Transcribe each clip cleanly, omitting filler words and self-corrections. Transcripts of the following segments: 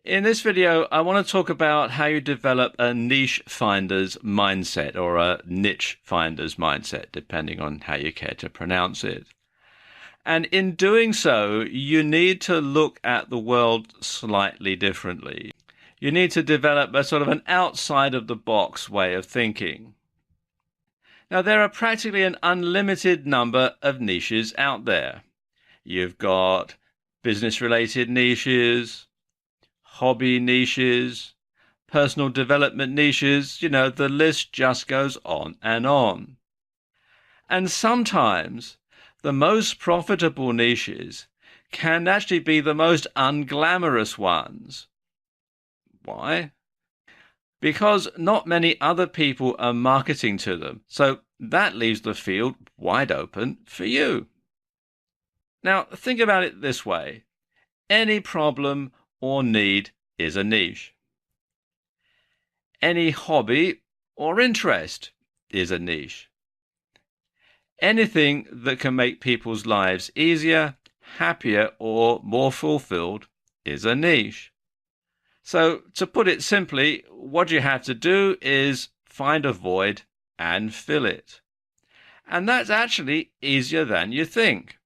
In this video, I want to talk about how you develop a niche finder's mindset or a niche finder's mindset, depending on how you care to pronounce it. And in doing so, you need to look at the world slightly differently. You need to develop a sort of an outside of the box way of thinking. Now, there are practically an unlimited number of niches out there. You've got business-related niches, hobby niches, personal development niches, the list just goes on and on. And sometimes the most profitable niches can actually be the most unglamorous ones. Why? Because not many other people are marketing to them, so that leaves the field wide open for you. Now, think about it this way. Any problem or need is a niche. Any hobby or interest is a niche. Anything that can make people's lives easier, happier, or more fulfilled is a niche. So, to put it simply, what you have to do is find a void and fill it. And that's actually easier than you think.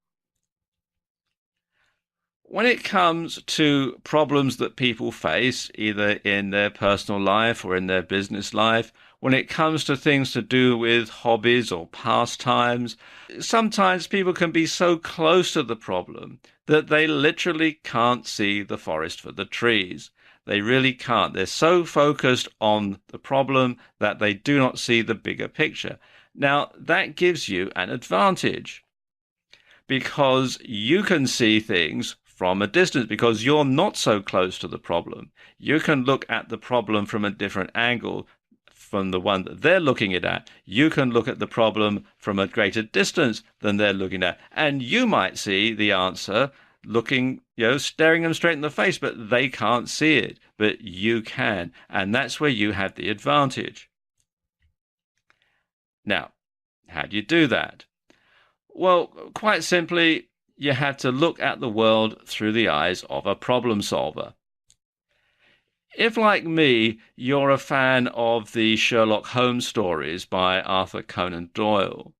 When it comes to problems that people face, either in their personal life or in their business life, when it comes to things to do with hobbies or pastimes, sometimes people can be so close to the problem that they literally can't see the forest for the trees. They really can't. They're so focused on the problem that they do not see the bigger picture. Now, that gives you an advantage because you can see things from a distance because you're not so close to the problem. You can look at the problem from a different angle from the one that they're looking at. You can look at the problem from a greater distance than they're looking at. And you might see the answer looking, staring them straight in the face, but they can't see it, but you can. And that's where you have the advantage. Now, how do you do that? Well, quite simply, you have to look at the world through the eyes of a problem solver. If, like me, you're a fan of the Sherlock Holmes stories by Arthur Conan Doyle,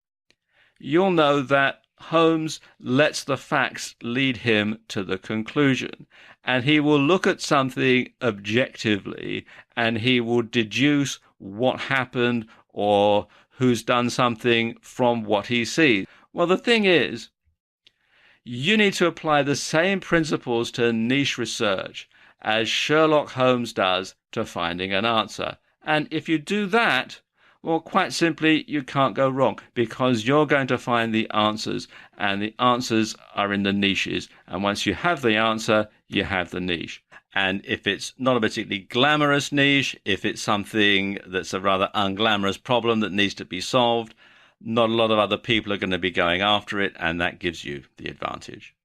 you'll know that Holmes lets the facts lead him to the conclusion, and he will look at something objectively, and he will deduce what happened or who's done something from what he sees. Well, the thing is, you need to apply the same principles to niche research as Sherlock Holmes does to finding an answer. And if you do that, well, quite simply, you can't go wrong because you're going to find the answers, and the answers are in the niches. And once you have the answer, you have the niche. And if it's not a particularly glamorous niche, if it's something that's a rather unglamorous problem that needs to be solved, not a lot of other people are going to be going after it, and that gives you the advantage.